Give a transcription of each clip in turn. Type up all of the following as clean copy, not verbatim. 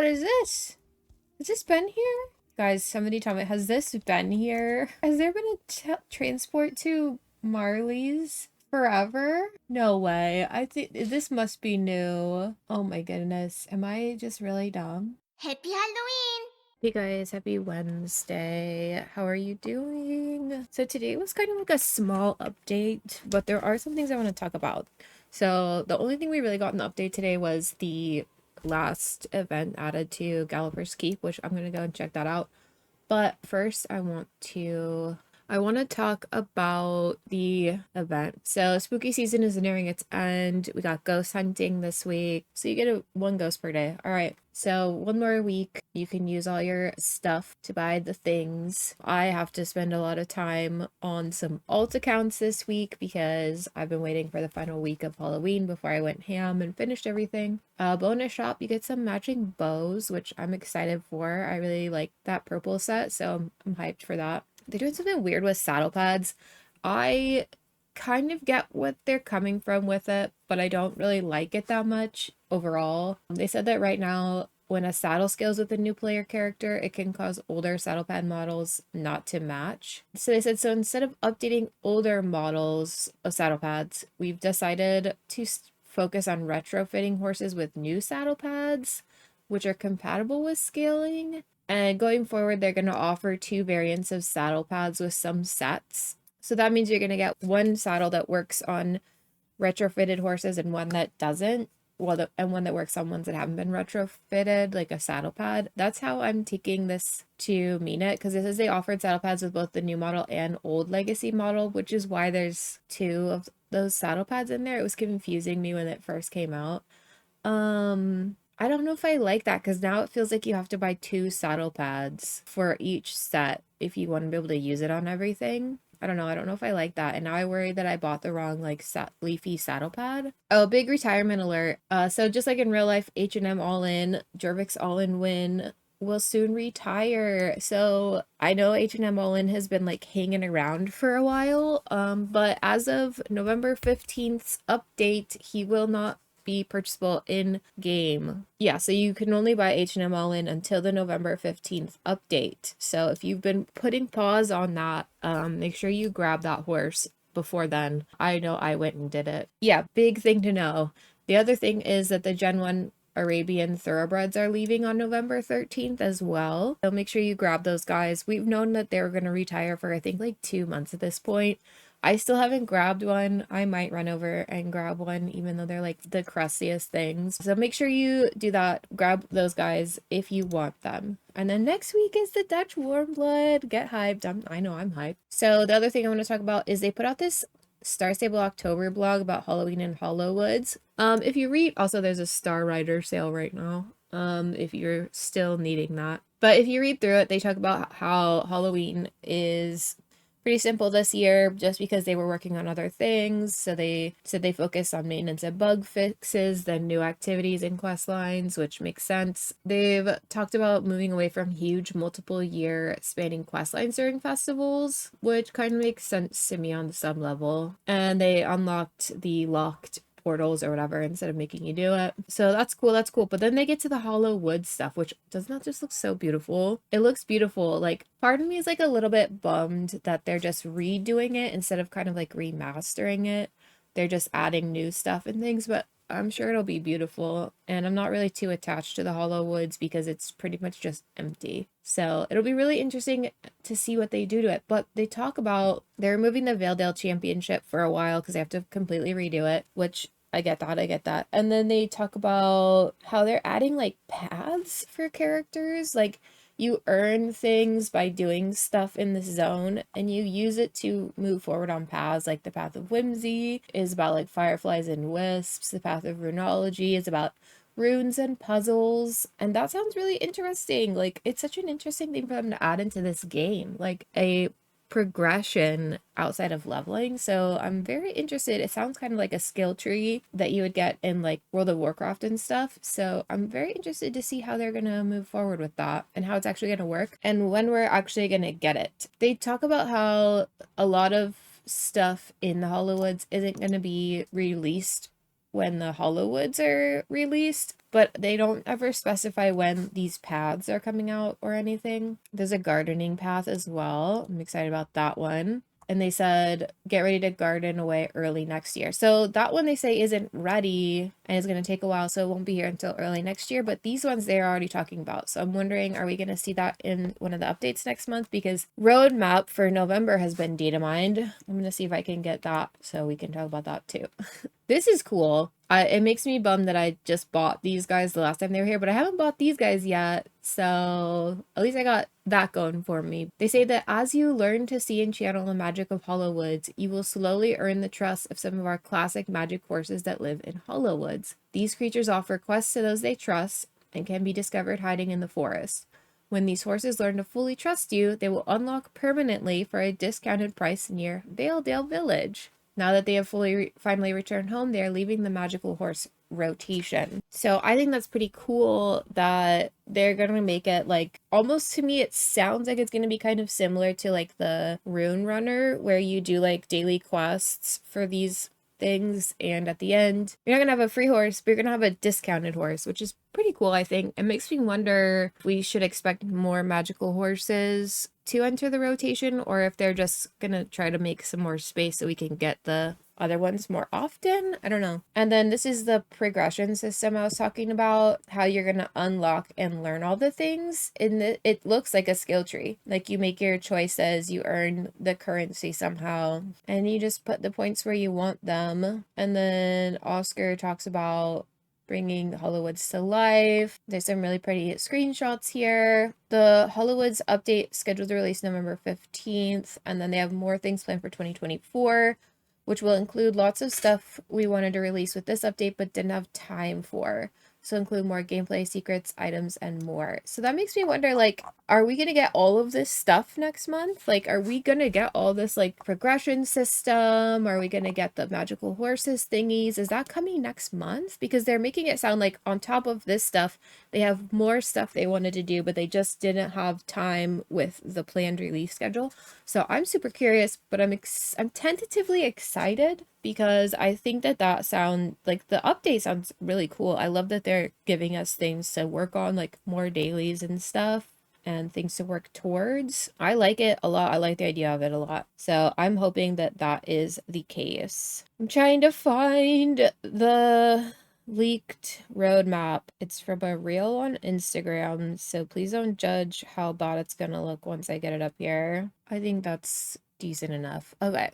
what is this? Has this been here? Guys, somebody tell me, has this been here? Has there been a transport to Marley's forever? No way. I think this must be new. Oh my goodness. Am I just really dumb? Happy Halloween! Hey guys, happy Wednesday. How are you doing? So today was kind of like a small update, but there are some things I want to talk about. So the only thing we really got in the update today was the last event added to Galloper's Keep, which I'm gonna go and check that out. But first I want to talk about the event. So spooky season is nearing its end. We got ghost hunting this week. So you get one ghost per day. All right. So one more week, you can use all your stuff to buy the things. I have to spend a lot of time on some alt accounts this week because I've been waiting for the final week of Halloween before I went ham and finished everything. Bonus shop, you get some matching bows, which I'm excited for. I really like that purple set, so I'm hyped for that. They're doing something weird with saddle pads. I kind of get what they're coming from with it, but I don't really like it that much overall. They said that right now, when a saddle scales with a new player character, it can cause older saddle pad models not to match. So they said, so instead of updating older models of saddle pads, we've decided to focus on retrofitting horses with new saddle pads, which are compatible with scaling. And going forward, they're going to offer 2 variants of saddle pads with some sets. So that means you're going to get one saddle that works on retrofitted horses and one that doesn't. Well, and one that works on ones that haven't been retrofitted, like a saddle pad. That's how I'm taking this to mean it, because it says they offered saddle pads with both the new model and old legacy model, which is why there's 2 of those saddle pads in there. It was confusing me when it first came out. I don't know if I like that, because now it feels like you have to buy 2 saddle pads for each set if you want to be able to use it on everything. I don't know if I like that. And now I worry that I bought the wrong like leafy saddle pad. Oh, big retirement alert. So just like in real life, H&M All In, Jorvik's All In Win will soon retire. So I know H&M All In has been like hanging around for a while. But as of November 15th's update, he will not be purchasable in game. Yeah, so you can only buy H&M All In until the November 15th update. So if you've been putting pause on that, make sure you grab that horse before then. I know I went and did it. Yeah, big thing to know. The other thing is that the Gen 1 Arabian thoroughbreds are leaving on November 13th as well. So make sure you grab those guys. We've known that they were going to retire for I think like 2 months at this point. I still haven't grabbed one. I might run over and grab one, even though they're like the crustiest things. So make sure you do that. Grab those guys if you want them. And then next week is the Dutch Warm Blood. Get hyped. I know I'm hyped. So the other thing I want to talk about is they put out this Star Stable October blog about Halloween in Hollowwoods. If you read, also there's a Star Rider sale right now. If you're still needing that. But if you read through it, they talk about how Halloween is pretty simple this year just because they were working on other things. So they said they focused on maintenance and bug fixes, then new activities and quest lines, which makes sense. They've talked about moving away from huge multiple year spanning quest lines during festivals, which kind of makes sense to me on some level. And they unlocked the locked portals or whatever instead of making you do it. So that's cool. But then they get to the hollow wood stuff, which does not just look so beautiful. It looks beautiful. Like part of me is like a little bit bummed that they're just redoing it instead of kind of like remastering it. They're just adding new stuff and things, but I'm sure it'll be beautiful. And I'm not really too attached to the hollow woods because it's pretty much just empty. So it'll be really interesting to see what they do to it. But they talk about they're removing the Valedale Championship for a while because they have to completely redo it, which I get that. And then they talk about how they're adding like paths for characters. Like you earn things by doing stuff in this zone and you use it to move forward on paths. Like the Path of Whimsy is about like fireflies and wisps. The Path of Runology is about runes and puzzles. And that sounds really interesting. Like it's such an interesting thing for them to add into this game. Like a progression outside of leveling. So I'm very interested. It sounds kind of like a skill tree that you would get in like World of Warcraft and stuff. So I'm very interested to see how they're going to move forward with that and how it's actually going to work and when we're actually going to get it. They talk about how a lot of stuff in the Hollowwoods isn't going to be released when the Hollowwoods are released, but they don't ever specify when these paths are coming out or anything. There's a gardening path as well. I'm excited about that one. And they said, get ready to garden away early next year. So that one they say isn't ready and it's going to take a while. So it won't be here until early next year. But these ones they're already talking about. So I'm wondering, are we going to see that in one of the updates next month? Because roadmap for November has been data mined. I'm going to see if I can get that so we can talk about that too. This is cool. It makes me bummed that I just bought these guys the last time they were here, but I haven't bought these guys yet. So at least I got that going for me. They say that as you learn to see and channel the magic of Hollowwoods, you will slowly earn the trust of some of our classic magic horses that live in Hollowwoods. These creatures offer quests to those they trust and can be discovered hiding in the forest. When these horses learn to fully trust you, they will unlock permanently for a discounted price near Valedale Village. Now that they have finally returned home, they are leaving the magical horse rotation. So I think that's pretty cool that they're going to make it like, almost to me, it sounds like it's going to be kind of similar to like the Rune Runner, where you do like daily quests for these things, and at the end you're not gonna have a free horse, but you're gonna have a discounted horse, which is pretty cool. I think it makes me wonder if we should expect more magical horses to enter the rotation, or if they're just gonna try to make some more space so we can get the other ones more often. I don't know. And then this is the progression system I was talking about, how you're gonna unlock and learn all the things. It looks like a skill tree. Like you make your choices, you earn the currency somehow, and you just put the points where you want them. And then Oscar talks about bringing Hollowwoods to life. There's some really pretty screenshots here. The Hollowwoods update scheduled to release November 15th, and then they have more things planned for 2024, which will include lots of stuff we wanted to release with this update but didn't have time for. So include more gameplay, secrets, items, and more. So that makes me wonder, like, are we going to get all of this stuff next month? Like, are we going to get all this, like, progression system? Are we going to get the magical horses thingies? Is that coming next month? Because they're making it sound like on top of this stuff, they have more stuff they wanted to do, but they just didn't have time with the planned release schedule. So I'm super curious, but I'm tentatively excited because I think that sound like the update sounds really cool. I love that they're giving us things to work on, like more dailies and stuff and things to work towards. I like it a lot. I like the idea of it a lot. So I'm hoping that that is the case. I'm trying to find the leaked roadmap. It's from a reel on Instagram, so please don't judge how bad it's gonna look once I get it up here. I think that's decent enough. Okay.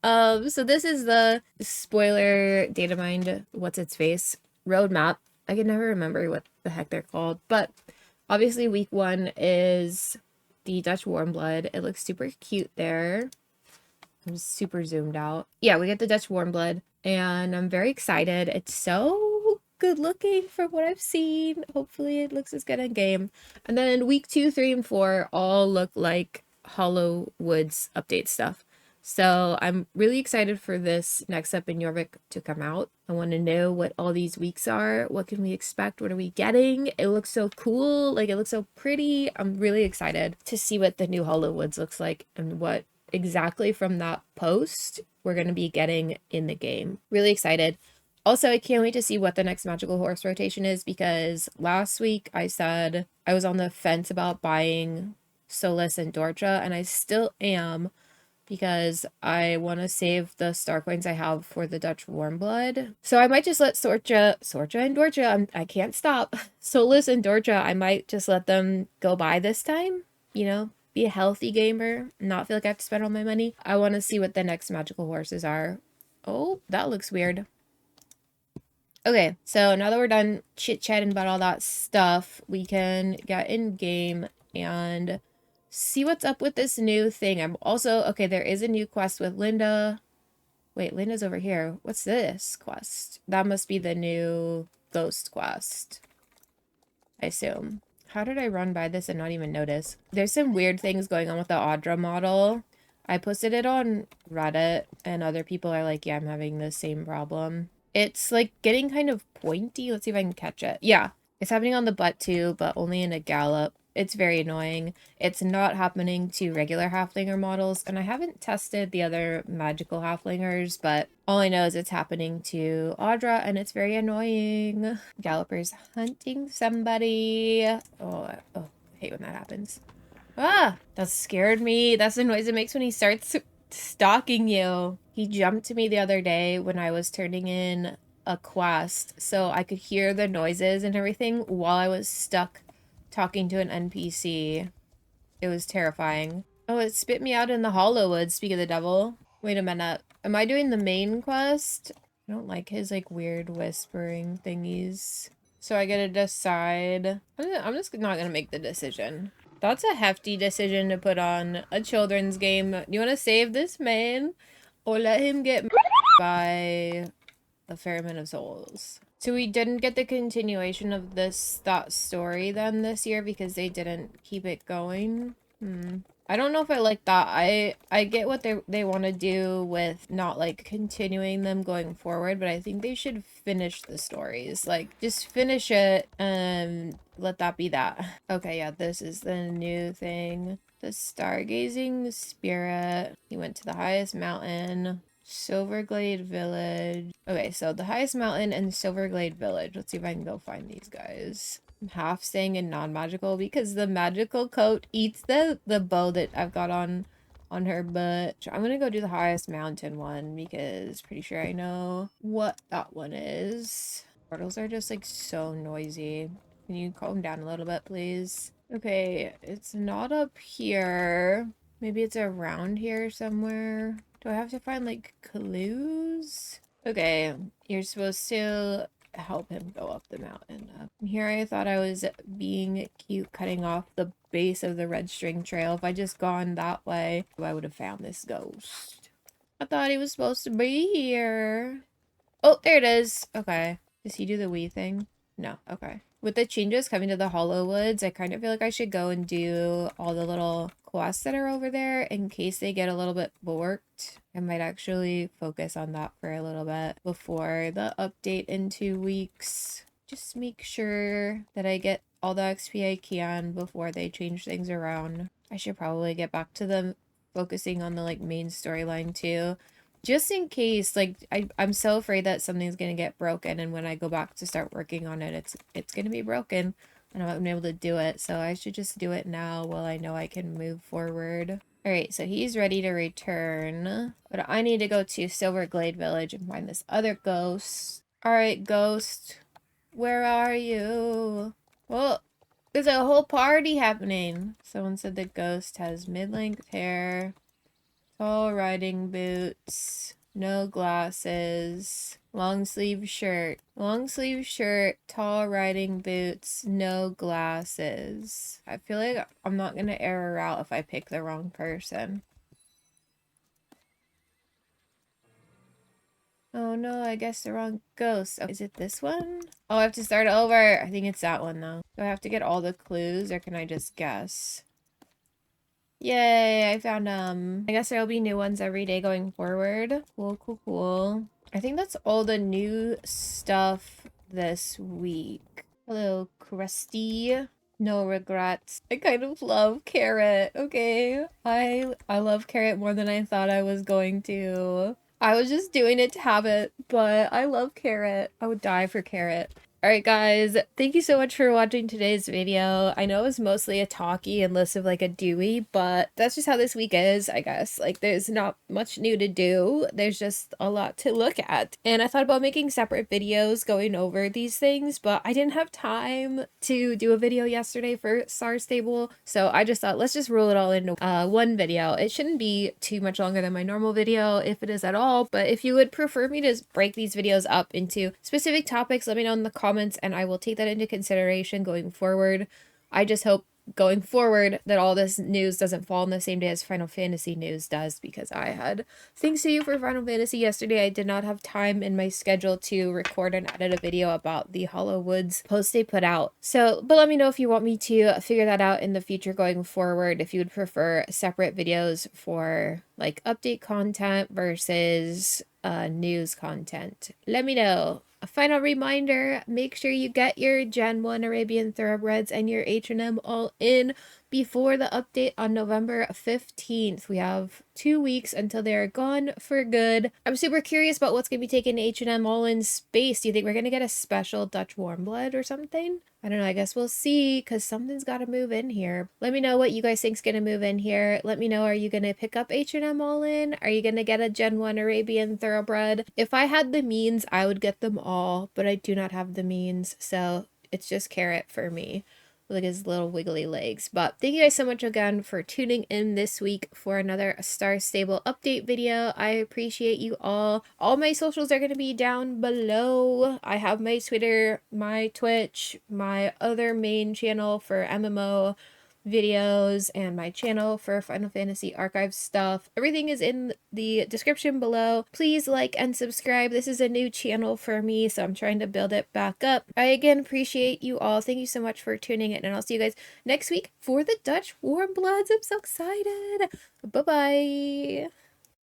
So this is the spoiler data mined what's its face roadmap. I can never remember what the heck they're called, but obviously week 1 is the Dutch Warmblood. It looks super cute there. I'm super zoomed out. Yeah, we get the Dutch Warmblood, and I'm very excited. It's so good looking from what I've seen. Hopefully it looks as good in game. And then week 2, 3, and 4 all look like Hollowwoods update stuff. So I'm really excited for this next up in Jorvik to come out. I want to know what all these weeks are. What can we expect? What are we getting? It looks so cool. Like, it looks so pretty. I'm really excited to see what the new Hollowwoods looks like and what exactly from that post we're going to be getting in the game. Really excited. Also, I can't wait to see what the next magical horse rotation is, because last week I said I was on the fence about buying Solus and Dorcha, and I still am, because I want to save the star coins I have for the Dutch Warmblood. So I might just let Sorcha and Dorcha, I can't stop. Solus and Dorcha, I might just let them go by this time, you know, be a healthy gamer, not feel like I have to spend all my money. I want to see what the next magical horses are. Oh, that looks weird. Okay, so now that we're done chit-chatting about all that stuff, we can get in game and see what's up with this new thing. I'm also, okay, there is a new quest with Linda. Wait, Linda's over here. What's this quest? That must be the new ghost quest, I assume. How did I run by this and not even notice? There's some weird things going on with the Audra model. I posted it on Reddit, and other people are like, yeah, I'm having the same problem. It's like getting kind of pointy. Let's see if I can catch it. Yeah, it's happening on the butt too, but only in a gallop. it's very annoying. It's not happening to regular halflinger models, and I haven't tested the other magical halflingers, but all I know is it's happening to Audra, and it's very annoying. Galloper's hunting somebody. Oh, I hate when that happens. Ah, that scared me. That's the noise it makes when he starts stalking you. He jumped to me the other day when I was turning in a quest, so I could hear the noises and everything while I was stuck talking to an NPC. It was terrifying. Oh, it spit me out in the hollow woods, speak of the devil. Wait a minute. Am I doing the main quest? I don't like his like weird whispering thingies. So I gotta decide. I'm just not gonna make the decision. That's a hefty decision to put on a children's game. Do you want to save this man or let him get by the Fairman of Souls? So we didn't get the continuation of that story then this year because they didn't keep it going. I don't know if I like that. I get what they want to do with not like continuing them going forward, but I think they should finish the stories. Like just finish it and let that be that. Okay, yeah, this is the new thing. The stargazing spirit. He went to the highest mountain. Silverglade Village. Okay, so the highest mountain and Silverglade Village. Let's see if I can go find these guys. I'm half staying in non-magical because the magical coat eats the bow that I've got on her, but I'm gonna go do the highest mountain one because pretty sure I know what that one is. Portals are just like so noisy. Can you calm down a little bit, please? Okay, it's not up here. Maybe it's around here somewhere. Do I have to find like clues? Okay, you're supposed to help him go up the mountain. Here I thought I was being cute cutting off the base of the red string trail. If I just gone that way, I would have found this ghost. I thought he was supposed to be here. Oh, there it is. Okay. Does he do the wee thing? No. Okay. With the changes coming to the Hollow Woods, I kind of feel like I should go and do all the little quests that are over there in case they get a little bit borked. I might actually focus on that for a little bit before the update in 2 weeks. Just make sure that I get all the XP I can before they change things around. I should probably get back to them focusing on the like main storyline too. Just in case, like, I'm so afraid that something's gonna get broken, and when I go back to start working on it, it's gonna be broken, and I'm not gonna be able to do it, so I should just do it now while I know I can move forward. Alright, so he's ready to return, but I need to go to Silverglade Village and find this other ghost. Alright, ghost, where are you? Well, there's a whole party happening. Someone said the ghost has mid-length hair, tall riding boots, no glasses, long sleeve shirt, tall riding boots, no glasses. I feel like I'm not gonna error out if I pick the wrong person. Oh no, I guess the wrong ghost. Oh, is it this one? Oh, I have to start over. I think it's that one though. Do I have to get all the clues or can I just guess? Yay, I found I guess there'll be new ones every day going forward. Cool. I think that's all the new stuff this week. Hello, Krusty. No regrets. I kind of love Carrot, okay? I love Carrot more than I thought I was going to. I was just doing it to have it, but I love Carrot. I would die for Carrot. Alright guys, thank you so much for watching today's video. I know it was mostly a talkie and less of like a doey, but that's just how this week is, I guess. Like there's not much new to do. There's just a lot to look at. And I thought about making separate videos going over these things, but I didn't have time to do a video yesterday for Star Stable. So I just thought let's just roll it all into one video. It shouldn't be too much longer than my normal video if it is at all, but if you would prefer me to break these videos up into specific topics, let me know in the comments and I will take that into consideration going forward. I just hope going forward that all this news doesn't fall on the same day as Final Fantasy news does, because I had things to do for Final Fantasy yesterday. I did not have time in my schedule to record and edit a video about the Hollow Woods post they put out. So, but let me know if you want me to figure that out in the future going forward, if you would prefer separate videos for like update content versus news content. Let me know. a final reminder, make sure you get your Gen 1 Arabian Thoroughbreds and your H&M all in before the update on November 15th. We have 2 weeks until they're gone for good. I'm super curious about what's going to be taking H&M all in space. Do you think we're going to get a special Dutch warm blood or something? I don't know. I guess we'll see, because something's got to move in here. Let me know what you guys think's going to move in here. Let me know, are you going to pick up H&M all in? Are you going to get a Gen 1 Arabian Thoroughbred? If I had the means, I would get them all, but I do not have the means, so it's just carrot for me. Look at his little wiggly legs. But thank you guys so much again for tuning in this week for another Star Stable update video. I appreciate you all. All my socials are going to be down below. I have my Twitter, my Twitch, my other main channel for MMO videos, and my channel for Final Fantasy Archive stuff. Everything is in the description below. Please like and subscribe. This is a new channel for me, so I'm trying to build it back up. I again appreciate you all. Thank you so much for tuning in, and I'll see you guys next week for the Dutch Warm Bloods. I'm so excited. Bye-bye.